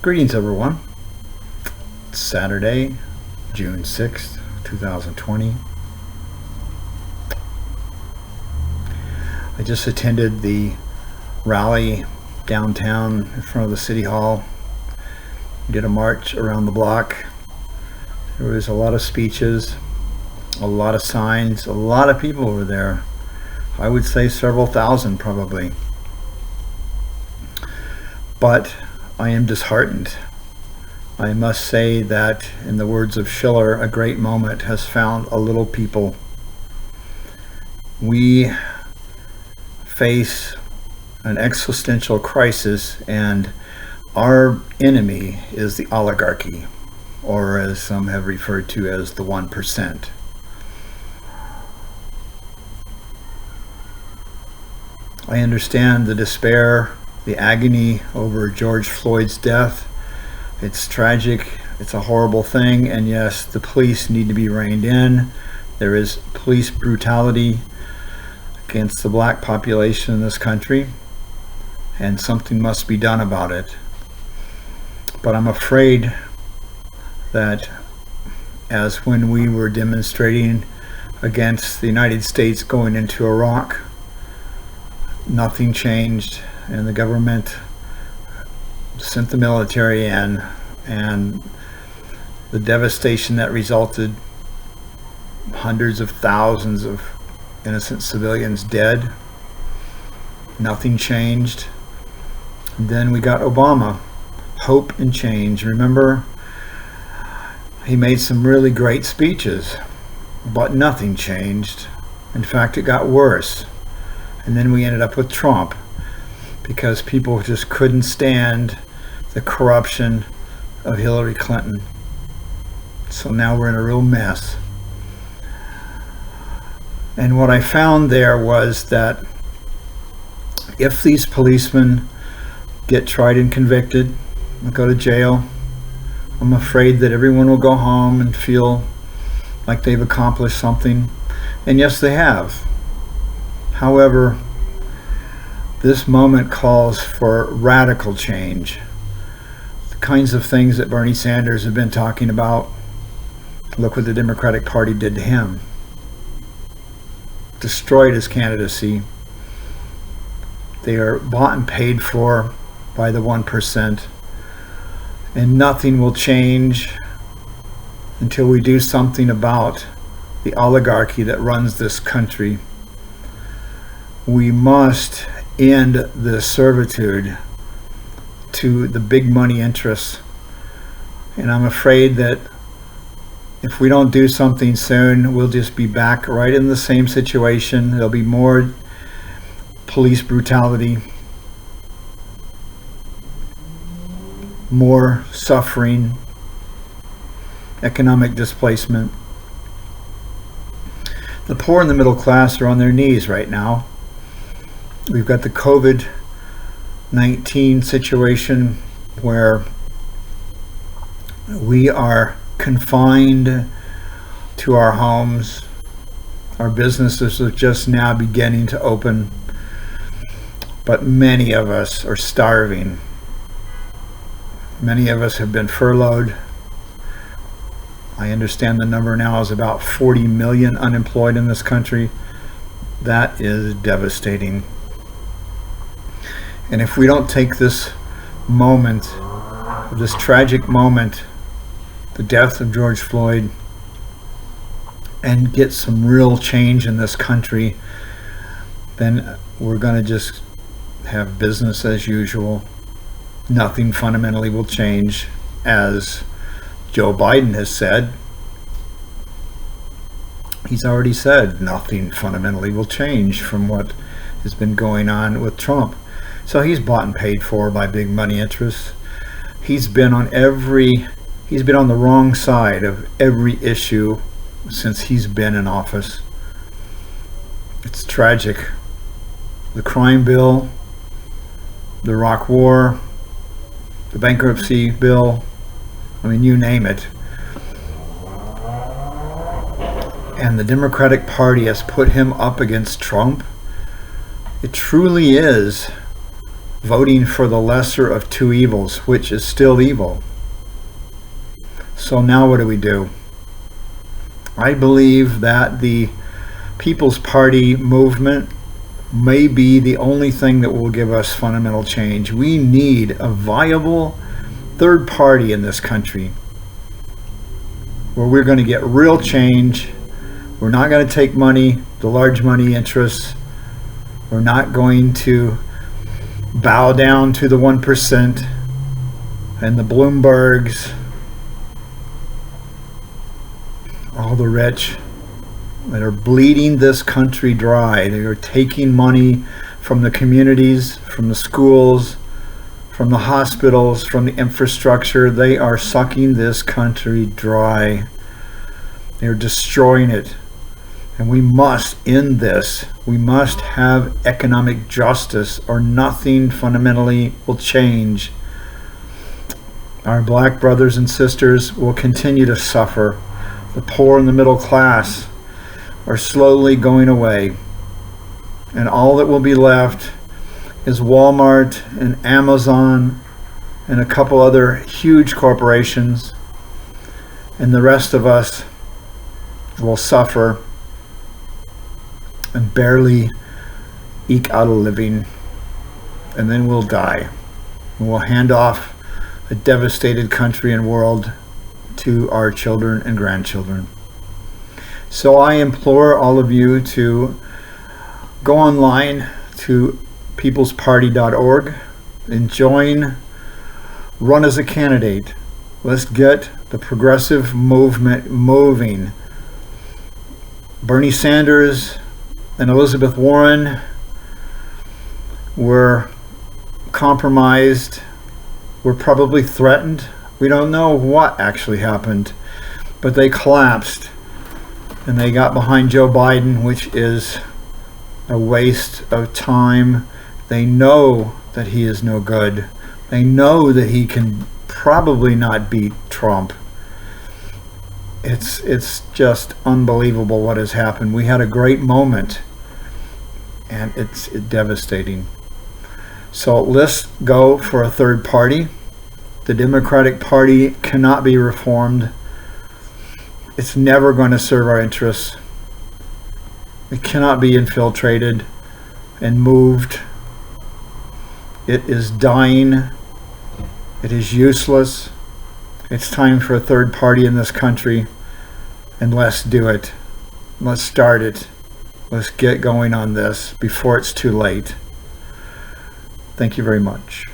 Greetings, everyone. It's Saturday, June 6th, 2020. I just attended the rally downtown in front of the City Hall. We did a march around the block. There was a lot of speeches, a lot of signs, a lot of people were there. I would say several thousand probably. But I am disheartened. I must say that, in the words of Schiller, a great moment has found a little people. We face an existential crisis, and our enemy is the oligarchy, or as some have referred to as the 1%. I understand the despair, the agony over George Floyd's death. It's tragic, it's a horrible thing, and yes, the police need to be reined in. There is police brutality against the black population in this country, and something must be done about it. But I'm afraid that, as when we were demonstrating against the United States going into Iraq, nothing changed, and the government sent the military in, and the devastation that resulted, hundreds of thousands of innocent civilians dead. Nothing changed. And then we got Obama, hope and change. Remember, he made some really great speeches, but nothing changed. In fact, it got worse. And then we ended up with Trump, because people just couldn't stand the corruption of Hillary Clinton. So now we're in a real mess. And what I found there was that if these policemen get tried and convicted and go to jail, I'm afraid that everyone will go home and feel like they've accomplished something. And yes, they have. However, this moment calls for radical change. The kinds of things that Bernie Sanders has been talking about. Look what the Democratic Party did to him. Destroyed his candidacy. They are bought and paid for by the 1%. And nothing will change until we do something about the oligarchy that runs this country. We must end the servitude to the big money interests. And I'm afraid that if we don't do something soon, we'll just be back right in the same situation. There'll be more police brutality, more suffering, economic displacement. The poor and the middle class are on their knees right now. We've got the COVID-19 situation where we are confined to our homes. Our businesses are just now beginning to open, but many of us are starving. Many of us have been furloughed. I understand the number now is about 40 million unemployed in this country. That is devastating. And if we don't take this moment, this tragic moment, the death of George Floyd, and get some real change in this country, then we're going to just have business as usual. Nothing fundamentally will change, as Joe Biden has said. He's already said nothing fundamentally will change from what has been going on with Trump. So he's bought and paid for by big money interests. He's been on the wrong side of every issue since he's been in office. It's tragic. The crime bill, the Iraq War, the bankruptcy bill, I mean, you name it. And the Democratic Party has put him up against Trump. It truly is voting for the lesser of two evils, which is still evil. So now what do? I believe that the People's Party movement may be the only thing that will give us fundamental change. We need a viable third party in this country where we're going to get real change. We're not going to take money, the large money interests. We're not going to bow down to the 1% and the Bloombergs, all the rich that are bleeding this country dry. They are taking money from the communities, from the schools, from the hospitals, from the infrastructure. They are sucking this country dry. They're destroying it. And we must end this. We must have economic justice, or nothing fundamentally will change. Our black brothers and sisters will continue to suffer. The poor and the middle class are slowly going away. And all that will be left is Walmart and Amazon and a couple other huge corporations. And the rest of us will suffer and barely eke out a living. And then we'll die. And we'll hand off a devastated country and world to our children and grandchildren. So I implore all of you to go online to peoplesparty.org and join, run as a candidate. Let's get the progressive movement moving. Bernie Sanders and Elizabeth Warren were compromised, were probably threatened. We don't know what actually happened, but they collapsed and they got behind Joe Biden, which is a waste of time. They know that he is no good. They know that he can probably not beat Trump. It's just unbelievable what has happened. We had a great moment, and it's devastating. So let's go for a third party. The Democratic Party cannot be reformed. It's never going to serve our interests. It cannot be infiltrated and moved. It is dying. It is useless. It's time for a third party in this country, and let's do it. Let's start it. Let's get going on this before it's too late. Thank you very much.